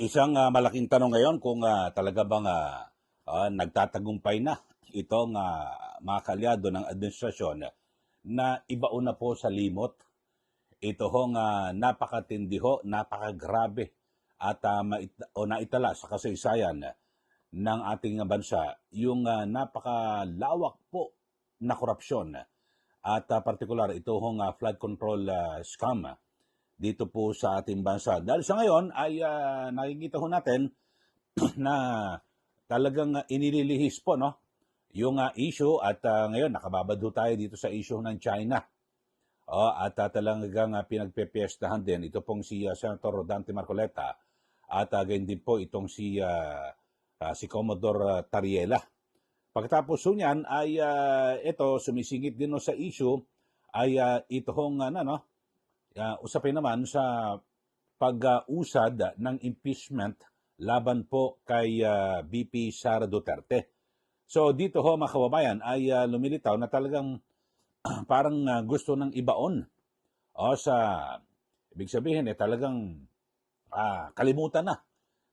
Isang malaking tanong ngayon kung talaga bang nagtatagumpay na itong mga kalyado ng administrasyon na ibaon na po sa limot. Ito hong napakatindi ho, napakagrabe at naitala sa kasaysayan ng ating bansa yung napakalawak po na korupsyon at partikular ito hong flood control scam dito po sa ating bansa. Dahil sa ngayon ay nakikita ho natin na talagang inililihis po yung issue at ngayon nakababad ho tayo dito sa issue ng China. At talagang pinagpepiestahan din ito pong si Senator Dante Marcoleta at gayon din po itong si Commodore Tariela. Pagkatapos niyan ay ito sumisingit din sa issue ay ito hong usapin naman sa pag-usad ng impeachment laban po kay VP Sara Duterte. So dito ho mga kababayan ay lumilitaw na talagang parang gusto ng ibaon sa ibig sabihin talagang kalimutan na.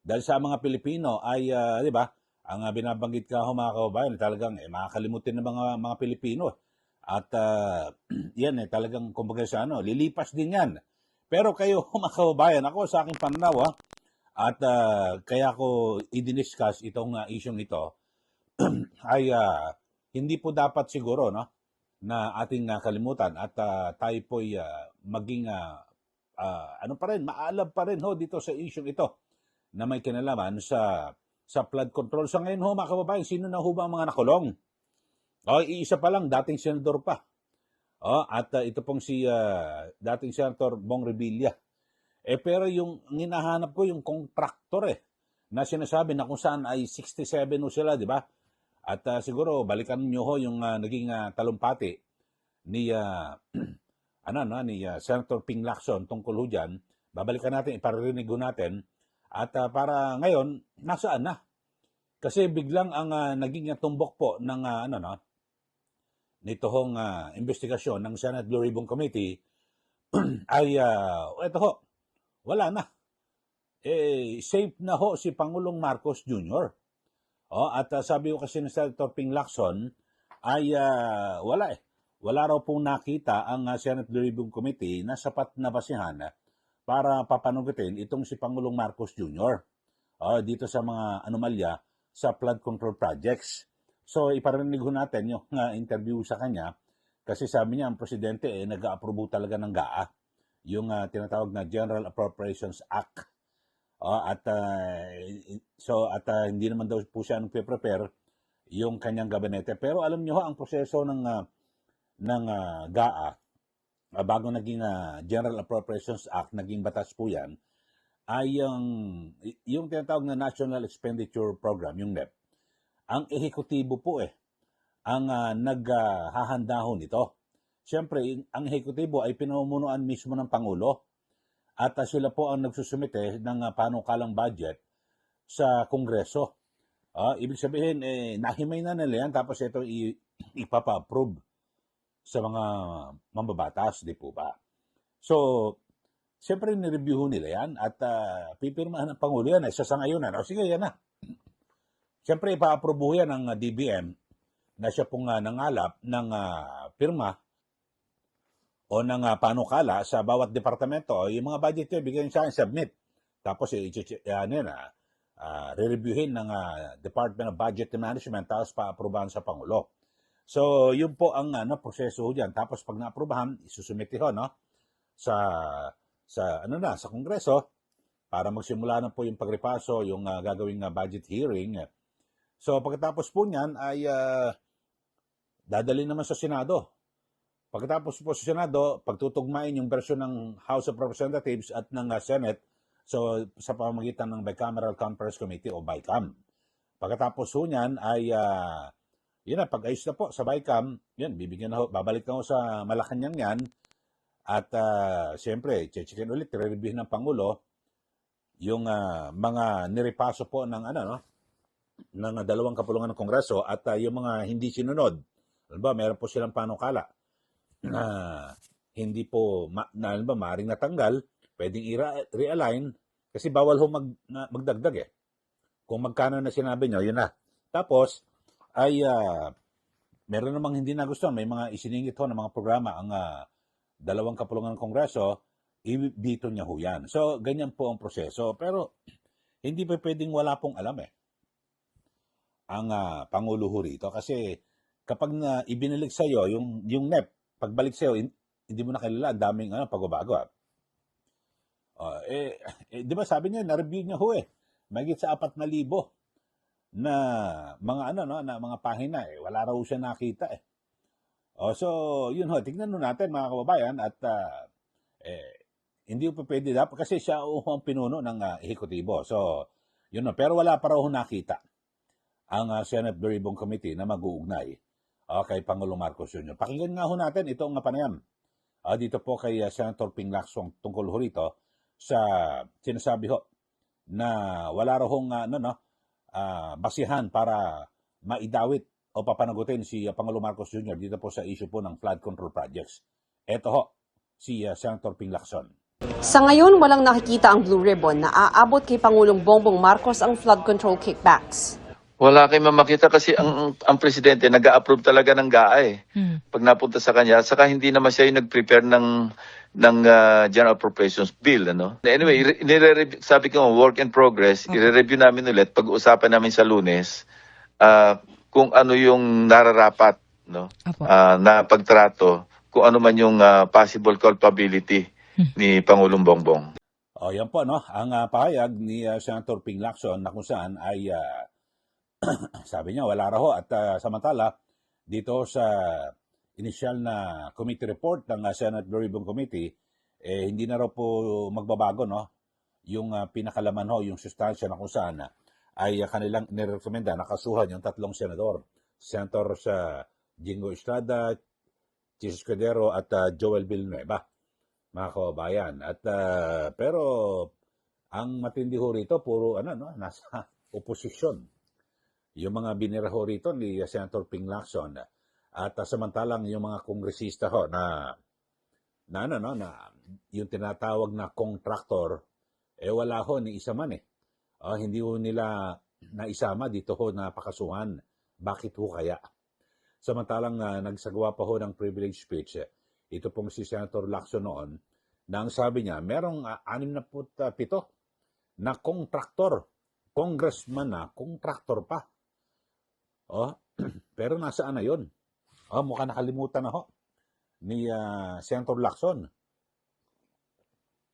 Dahil sa mga Pilipino ay di ba ang binabanggit ka ho mga kababayan talagang makakalimutin ng mga Pilipino. At yan talagang kumbaga sa lilipas din yan. Pero kayo mga kababayan, ako sa aking pananaw at kaya ko i-discuss itong isyong ito ay hindi po dapat siguro na ating kalimutan at tayo po'y maging pa rin, maalam pa rin dito sa isyong ito na may kinalaman sa flood control. Sa ngayon mga kababayan, sino na ba ang mga nakulong? Iisa pa lang, dating senador pa. At ito pong si dating Senator Bong Revilla. Pero yung hinahanap ko, yung kontraktor na sinasabi na kung saan ay 67 sila, di ba? At siguro balikan niyo yung naging talumpati ni ni Senator Ping Lacson tungkol ho dyan. Babalikan natin, iparirinig ho natin. At para ngayon, nasaan na? Kasi biglang ang naging tumbok po ng nito hong investigasyon ng Senate Blue Ribbon Committee ay ito ho, wala na. Safe na ho si Pangulong Marcos Jr. At sabi ko kasi ni Senator Ping Lacson ay wala Wala raw pong nakita ang Senate Blue Ribbon Committee na sapat na basihan para papanugutin itong si Pangulong Marcos Jr. Dito sa mga anomalya sa flood control projects. So iparinig ho natin yung interview sa kanya kasi sabi niya ang presidente nag-a-approve talaga ng GAA, yung tinatawag na General Appropriations Act. Hindi naman daw po siya nagpe-prepare yung kanyang gabinete. Pero alam niyo ang proseso ng GAA bago naging General Appropriations Act, naging batas po yan, ay yung tinatawag na National Expenditure Program, yung NEP. Ang ehekutibo po ang naghahanda ho nito. Siyempre, ang ehekutibo ay pinamumunuan mismo ng Pangulo at sila po ang nagsusumite ng panukalang budget sa Kongreso. Ibig sabihin, nahimay na nila yan tapos ito ipapa-approve sa mga mambabatas, di po ba? So, siyempre nireview nila yan at pipirmahan ng Pangulo yan. Sa ngayon sige yan na. Siyempre, ipa-approve yan ng DBM na siya pong nangalap ng pirma o ng panukala sa bawat departamento. Yung mga budget yun, bigyan siya submit. Tapos, re-reviewin ng Department of Budget and Management tapos pa-aprobahan sa Pangulo. So, yun po ang proseso diyan. Tapos, pag na-aprobahan, isusumiti ho sa Kongreso para magsimula na po yung pagrepaso, yung gagawing budget hearing. So pagkatapos po niyan ay dadali naman sa Senado. Pagkatapos po sa Senado, pagtutugmain yung bersyon ng House of Representatives at ng Senate so sa pamamagitan ng Bicameral Conference Committee o BICAM. Pagkatapos po niyan ay pag-ayos na po sa BICAM, yan, babalik na ho sa Malacanang yan. At siyempre, check-in ulit, i-review ng Pangulo yung mga nirepaso po ng ng dalawang kapulungan ng Kongreso at yung mga hindi sinunod. Meron po silang panukala na hindi po maaaring natanggal, pwedeng i-realign Kasi bawal ho magdagdag eh. Kung magkano na sinabi nyo, yun na. Tapos, ay meron namang hindi nagustuhan. May mga isiningit ho ng mga programa ang dalawang kapulungan ng Kongreso, ibito niya ho yan. So, ganyan po ang proseso. Pero, hindi pa pwedeng wala pong alam eh. Ang Pangulo ho rito. Kasi, kapag ibinalik sa'yo, yung NEP, pagbalik sa'yo, hindi mo na kilala, ang daming pagbabago. Di ba sabi niya, na-review niya ho eh. Mahigit sa 4,000 na mga na mga pahina eh. Wala raw siya nakita eh. So, yun ho, tignan natin mga kababayan at hindi pa pwede dapat kasi siya ang pinuno ng ehekutibo. So, yun ho. Pero wala pa raw nakita ang Senate Veribong Committee na mag-uugnay kay Pangulong Marcos Jr. Pakinggan nga ho natin itong panayam dito po kay Senator Ping Lacson tungkol ho rito sa sinasabi ho na wala raw hong basihan para maidawit o papanagutin si Pangulong Marcos Jr. dito po sa issue po ng flood control projects. Ito ho, si Senator Ping Lacson. Sa ngayon, walang nakikita ang Blue Ribbon na aabot kay Pangulong Bongbong Marcos ang flood control kickbacks. Wala kayo mamakita kasi ang presidente nag-a-approve talaga ng GAA eh. Pag napunta sa kanya, saka hindi naman siya yung nag-prepare ng General Appropriations Bill. Anyway, sabi ko, work in progress, i-review namin ulit, pag-uusapan namin sa Lunes, kung ano yung nararapat na pagtrato, kung ano man yung possible culpability ni Pangulong Bongbong. Yan po, ang pahayag ni Senator Ping Lacson na kung saan ay sabi niya wala raw at samantala dito sa initial na committee report ng Senate Veribong Committee hindi na raw po magbabago yung pinakalaman yung sustansya na kung saan ay kanilang nirekomenda nakasuhan yung 3 senador, Senator sa Jingo Estrada, Chis Escudero at Joel Villanueva, mga kababayan. At pero ang matindi ho rito puro nasa oposisyon yung mga binira ho rito ni Senator Ping Lacson at samantalang yung mga kongresista ho na yung tinatawag na contractor wala ho ni isa man hindi ho nila naisama dito ho na pakasuhan. Bakit ho kaya? Samantalang nagsagawa pa ho ng privilege speech ito pong si Senator Lacson noon na ang sabi niya merong 67 na contractor, congressman na contractor pa. Pero nasaan na yun? Mukhang nakalimutan na ho ni Senator Lacson.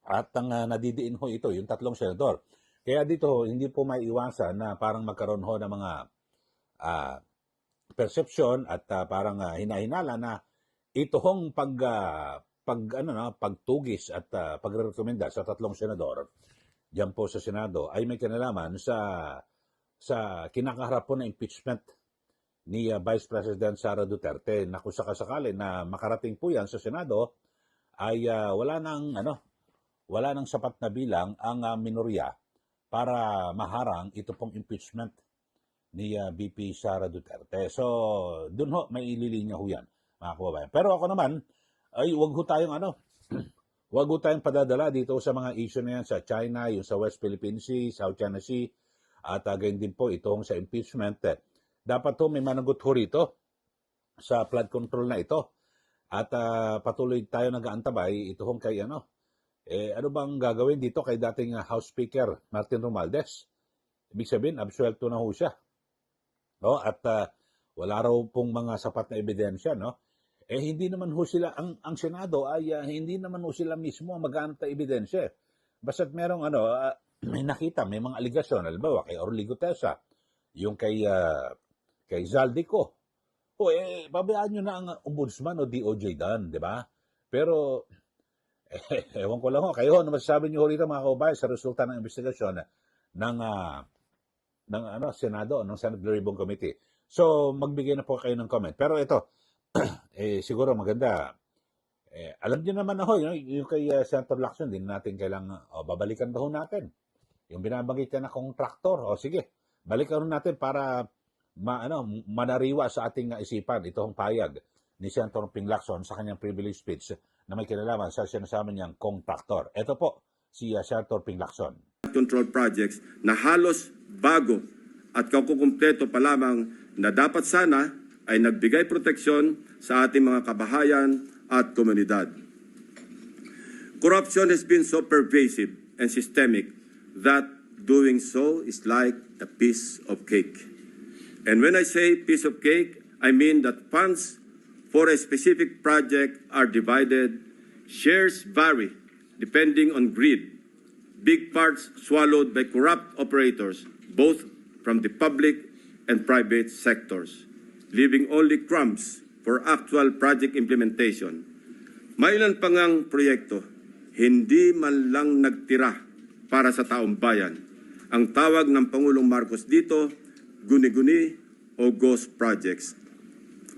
At ang nadidiin ho ito, yung 3 senador. Kaya dito hindi po maiiwasan na parang magkaroon ho ng mga perception at parang hinahinala na ito hong pagtugis at pagrekomenda sa 3 senador diyan po sa Senado ay may kinalaman sa kinakaharap po na impeachment ni Vice President Sara Duterte na kung sakasakali na makarating po yan sa Senado ay wala nang sapat na bilang ang minorya para maharang ito pong impeachment ni VP Sara Duterte. So, dun ho may ililinya ho yan, mga kababayan. Pero ako naman ay wag ho tayong padadala dito sa mga issue na yan sa China, yung sa West Philippine Sea, South China Sea at ganyan din po itong sa impeachment. Dapat may managot ho rito sa flood control na ito. At patuloy tayo nag-aantabay ito kay ano bang gagawin dito kay dating House Speaker Martin Romualdez? Ibig sabihin, absuelto na ho siya. At wala raw pong mga sapat na ebidensya, hindi naman ho sila, ang Senado ay hindi naman ho sila mismo mag-aantay ebidensya. Basta't merong may nakita, may mga aligasyon, halimbawa kay Orly Gutesa, yung kay Zaldico. Pabayaan nyo na ang ombudsman o DOJ dan, di ba? Pero, ewan ko lang ho, kayo, ano masasabi nyo rito mga kaubayan sa resulta ng investigasyon ng Senado, ng Senate Veribong Committee. So, magbigay na po kayo ng comment. Pero ito, siguro maganda. Alam niyo naman yung kay Senator Lacson, din natin kailangan, babalikan daw natin. Yung binabanggit na contractor, sige, balikan natin para manariwa sa ating isipan itong payag ni Senator Ping Lacson sa kanyang privilege speech na may kinalaman sa sinasabi niyang contractor. Ito po, si Senator Ping Lacson. control projects na halos bago at kakukumpleto pa lamang na dapat sana ay nagbigay proteksyon sa ating mga kabahayan at komunidad. Corruption has been so pervasive and systemic that doing so is like a piece of cake. And when I say piece of cake, I mean that funds for a specific project are divided, shares vary depending on greed, big parts swallowed by corrupt operators, both from the public and private sectors, leaving only crumbs for actual project implementation. Mailan pa ngang proyekto, hindi man lang nagtira para sa taong bayan. Ang tawag ng Pangulong Marcos dito, guni-guni o ghost projects.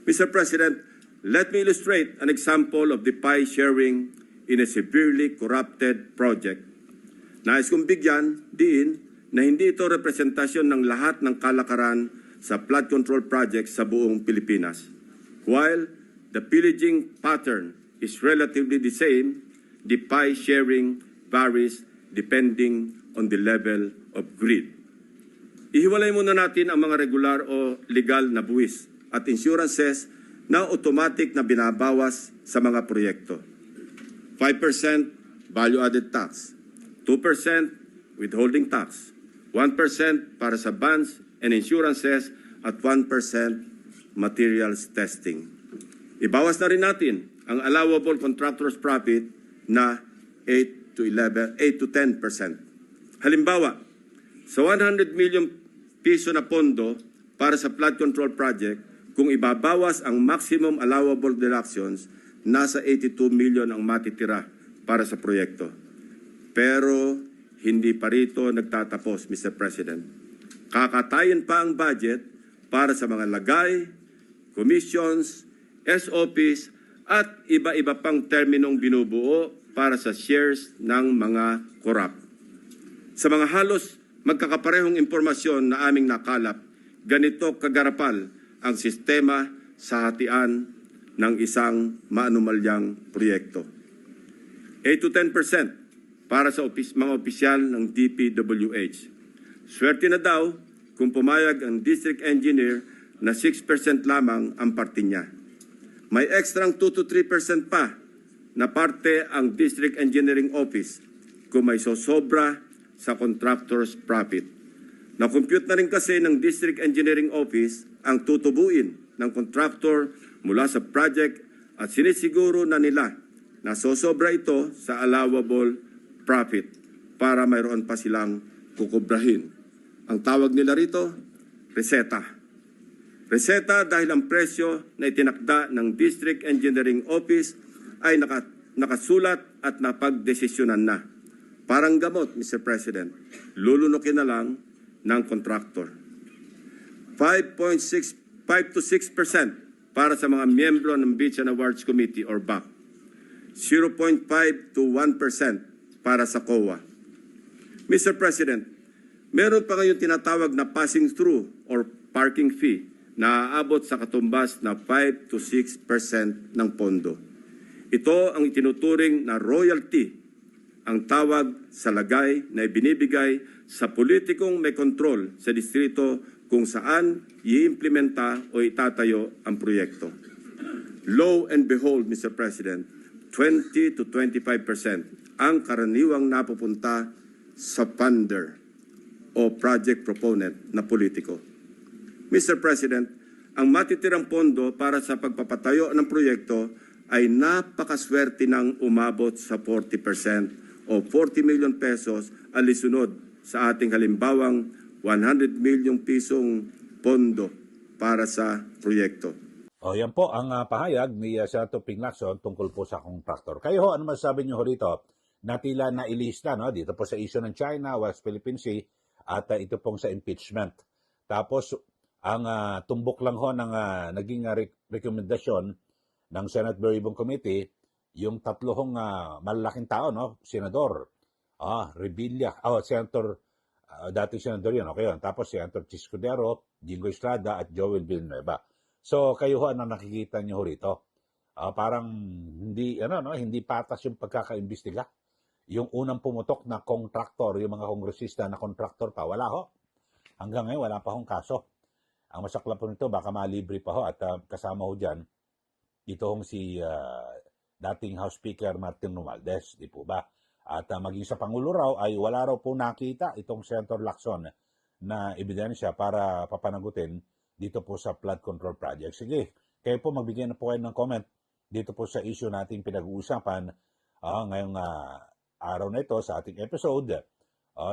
Mr. President, let me illustrate an example of the pie sharing in a severely corrupted project. Nais kong bigyan diin na hindi ito representasyon ng lahat ng kalakaran sa flood control project sa buong Pilipinas. While the pillaging pattern is relatively the same, the pie sharing varies depending on the level of greed. Ihiwalay muna natin ang mga regular o legal na buwis at insurances na automatic na binabawas sa mga proyekto. 5% value-added tax, 2% withholding tax, 1% para sa bonds and insurances at 1% materials testing. Ibawas na rin natin ang allowable contractor's profit na 8 to 10%. Halimbawa, sa 100 million piso na pondo para sa flood control project, kung ibabawas ang maximum allowable deductions, nasa 82 million ang matitira para sa proyekto. Pero hindi pa rito nagtatapos, Mr. President. Kakatayin pa ang budget para sa mga lagay, commissions, SOPs, at iba-iba pang terminong binubuo para sa shares ng mga korap. Sa mga halos magkakaparehong impormasyon na aming nakalap, ganito kagarapal ang sistema sa hatian ng isang maanumalyang proyekto. 8 to 10% para sa mga opisyal ng DPWH. Swerte na daw kung pumayag ang district engineer na 6% lamang ang parte niya. May ekstrang 2 to 3% pa na parte ang district engineering office kung may sosobra sa contractor's profit. Na-compute na rin kasi ng district engineering office ang tutubuin ng contractor mula sa project at sinisiguro na nila na sosobra ito sa allowable profit para mayroon pa silang kukubrahin. Ang tawag nila rito, reseta. Reseta dahil ang presyo na itinakda ng District Engineering Office ay nakasulat at napagdesisyonan na. Parang gamot, Mr. President, lulunukin na lang ng contractor. 5 to 6% para sa mga miyembro ng Beach and Awards Committee or BAC. 0.5 to 1% para sa COA. Mr. President, meron pa ngayon tinatawag na passing through or parking fee na aabot sa katumbas na 5 to 6% ng pondo. Ito ang itinuturing na royalty, ang tawag sa lagay na ibinibigay sa politikong may kontrol sa distrito kung saan i-implementa o itatayo ang proyekto. Lo and behold, Mr. President, 20 to 25% ang karaniwang napupunta sa funder o project proponent na politiko. Mr. President, ang matitirang pondo para sa pagpapatayo ng proyekto ay napakaswerte ng umabot sa 40% o 40 million pesos alisunod sa ating halimbawang 100 million pisong pondo para sa proyekto. O yan po ang pahayag ni Senator Ping Lacson tungkol po sa contractor. Kayo ho, ano masasabi niyo ho rito? Natila na ilista no? Dito po sa issue ng China, West Philippine Sea, at ito pong sa impeachment. Tapos, ang tumbok lang ho ng naging rekomendasyon ng Senate Veribong Committee, yung tatlo hong malalaking tao, no? Senador, Revilla, Senator, dating senador yun, okay yun. Tapos Senator Chis Cudero, Jingo Estrada, at Joel Villanueva. So, kayo ho, ano nakikita niyo ho rito? Parang hindi patas yung pagkakaimbestiga. yung unang pumutok na kontraktor, yung mga kongresista na kontraktor pa, wala ho. Hanggang ngayon, wala pa hong kaso. Ang masaklap po nito, baka malibre pa ho at kasama ho dyan, ito hong si dating House Speaker Martin Romualdez, di po ba? At maging sa Pangulo raw ay wala raw po nakita itong Senator Lacson na ebidensya para papanagutin dito po sa flood control project. Sige, kayo po magbigay na po kayo ng comment dito po sa issue nating pinag-uusapan ngayong araw na ito sa ating episode.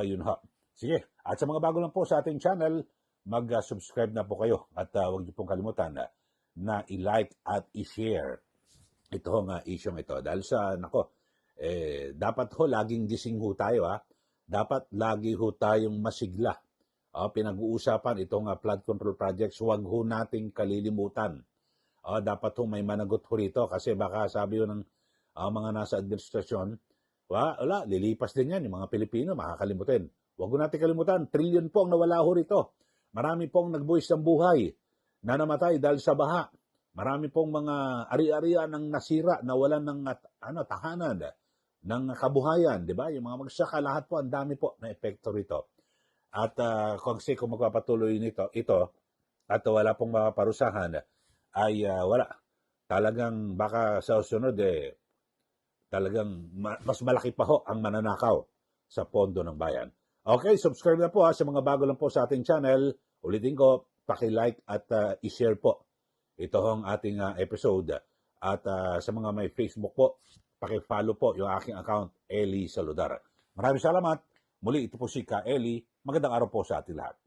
Yun ha. Sige, at sa mga bago lang po sa ating channel, mag-subscribe na po kayo at huwag niyo pong kalimutan na i-like at i-share itong issue ito. Dahil sa, dapat ho laging gising ho tayo Dapat lagi ho tayong masigla. Pinag-uusapan itong flood control projects, huwag ho nating kalilimutan. Dapat ho may managot ho rito kasi baka sabi ho ng mga nasa administrasyon, wala, lilipas din yan, yung mga Pilipino, makakalimutin. Huwag ho natin kalimutan, trilyon po ang nawala ho rito. Marami pong nagbuwis ng buhay na namatay dahil sa baha. Marami pong mga ari-arian ng nasira, nawalan ng tahanan, ng kabuhayan, di ba? Yung mga magsaka, lahat po, ang dami po na epekto rito. At kung magpapatuloy ito, at wala pong maparusahan, ay wala. Talagang baka sa sunod, talagang mas malaki pa ho ang mananakaw sa pondo ng bayan. Okay, subscribe na po sa mga bago lang po sa ating channel. Ulitin ko, paki-like at i-share po ito ang ating episode. At sa mga may Facebook po, paki-follow po yung aking account, Eli Saludar. Maraming salamat. Muli, ito po si Ka Eli. Magandang araw po sa ating lahat.